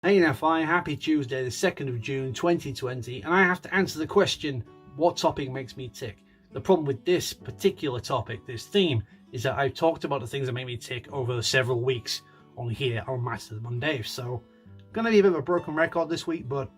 Hey NFI, happy Tuesday, the 2nd of June 2020, and I have to answer the question, what topic makes me tick? The problem with this particular topic, this theme, is that I've talked about the things that make me tick over several weeks on here on Masters of Monday, so gonna be a bit of a broken record this week, but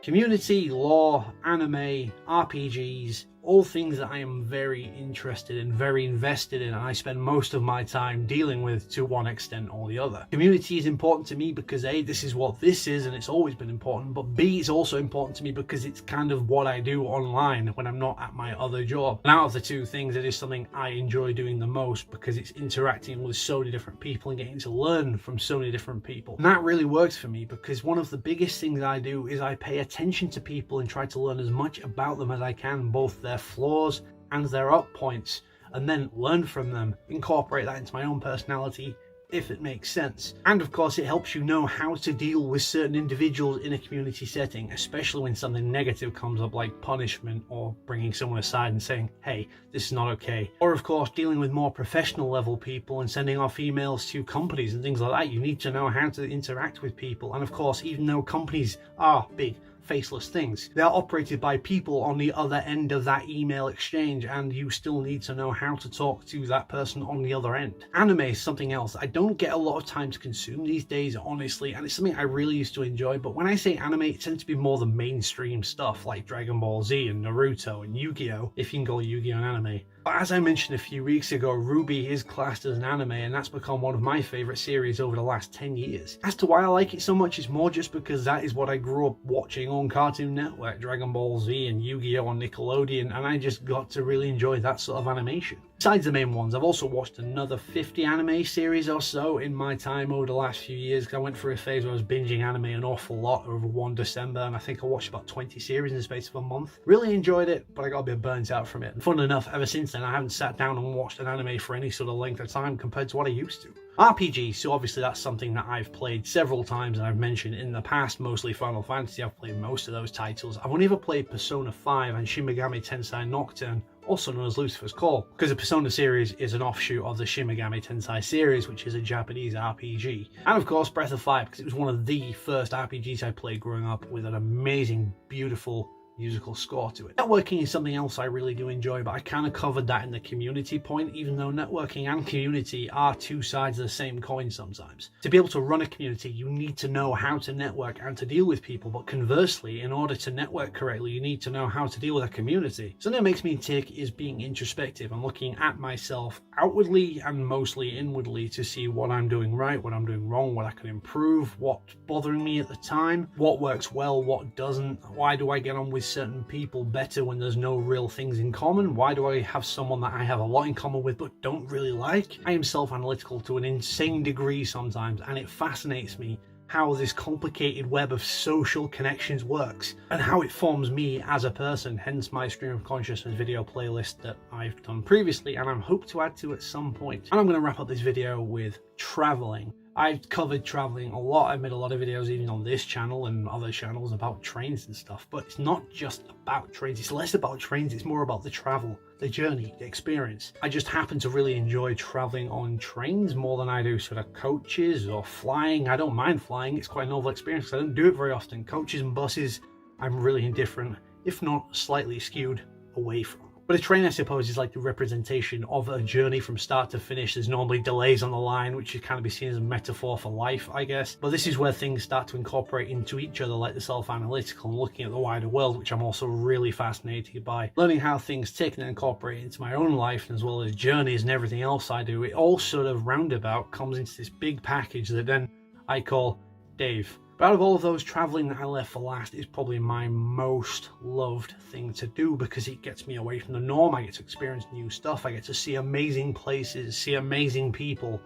community, lore, anime, RPGs, all things that I am very interested in, very invested in, and I spend most of my time dealing with to one extent or the other. Community is important to me because A, this is what this is and it's always been important, but B, it's also important to me because it's kind of what I do online when I'm not at my other job. And out of the two things, it is something I enjoy doing the most because it's interacting with so many different people and getting to learn from so many different people. And that really works for me because one of the biggest things I do is I pay attention to people and try to learn as much about them as I can, both their flaws and their up points, and then learn from them, incorporate that into my own personality if it makes sense. And of course it helps you know how to deal with certain individuals in a community setting, especially when something negative comes up like punishment or bringing someone aside and saying, hey, this is not okay. Or of course dealing with more professional level people and sending off emails to companies and things like that. You need to know how to interact with people. And of course, even though companies are big faceless things, they're operated by people on the other end of that email exchange, and you still need to know how to talk to that person on the other end. Anime is something else I don't get a lot of time to consume these days, honestly, and it's something I really used to enjoy, but when I say anime, it tends to be more the mainstream stuff like Dragon Ball Z and Naruto and Yu-Gi-Oh, if you can call Yu-Gi-Oh an anime. But as I mentioned a few weeks ago, RWBY is classed as an anime, and that's become one of my favourite series over the last 10 years. As to why I like it so much, it's more just because that is what I grew up watching on Cartoon Network, Dragon Ball Z and Yu-Gi-Oh on Nickelodeon, and I just got to really enjoy that sort of animation. Besides the main ones, I've also watched another 50 anime series or so in my time over the last few years. I went through a phase where I was binging anime an awful lot over one December, and I think I watched about 20 series in the space of a month. Really enjoyed it, but I got a bit burnt out from it. And fun enough, ever since then I haven't sat down and watched an anime for any sort of length of time compared to what I used to. RPG, so obviously that's something that I've played several times and I've mentioned in the past, mostly Final Fantasy. I've played most of those titles. I've only ever played Persona 5 and Shin Megami Tensei Nocturne, also known as Lucifer's Call, because the Persona series is an offshoot of the Shin Megami Tensei series, which is a Japanese RPG. And of course Breath of Fire, because it was one of the first RPGs I played growing up, with an amazing, beautiful musical score to it. Networking is something else I really do enjoy, but I kind of covered that in the community point, even though networking and community are two sides of the same coin sometimes. To be able to run a community, you need to know how to network and to deal with people, but conversely, in order to network correctly, you need to know how to deal with a community. Something that makes me tick is being introspective and looking at myself outwardly and mostly inwardly to see what I'm doing right, what I'm doing wrong, what I can improve, what's bothering me at the time, what works well, what doesn't, why do I get on with certain people better when there's no real things in common? Why do I have someone that I have a lot in common with but don't really like? I am self-analytical to an insane degree sometimes, and it fascinates me how this complicated web of social connections works and how it forms me as a person, hence my stream of consciousness video playlist that I've done previously and I hope to add to at some point. And I'm going to wrap up this video with traveling. I've covered traveling a lot. I've made a lot of videos even on this channel and other channels about trains and stuff, but it's not just about trains. It's less about trains. It's more about the travel, the journey, the experience. I just happen to really enjoy traveling on trains more than I do sort of coaches or flying. I don't mind flying. It's quite a novel experience because I don't do it very often. Coaches and buses, I'm really indifferent, if not slightly skewed away from. But a train, I suppose, is like the representation of a journey from start to finish. There's normally delays on the line, which can kind of be seen as a metaphor for life, I guess. But this is where things start to incorporate into each other, like the self-analytical and looking at the wider world, which I'm also really fascinated by. Learning how things tick and incorporate into my own life, as well as journeys and everything else I do, it all sort of roundabout comes into this big package that then I call Dave. But out of all of those, traveling that I left for last is probably my most loved thing to do because it gets me away from the norm. I get to experience new stuff. I get to see amazing places, see amazing people,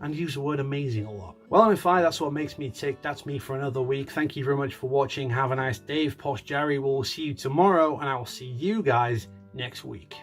and use the word amazing a lot. Well, NFI, that's what makes me tick. That's me for another week. Thank you very much for watching. Have a nice day. Posh Jerry will see you tomorrow, and I will see you guys next week.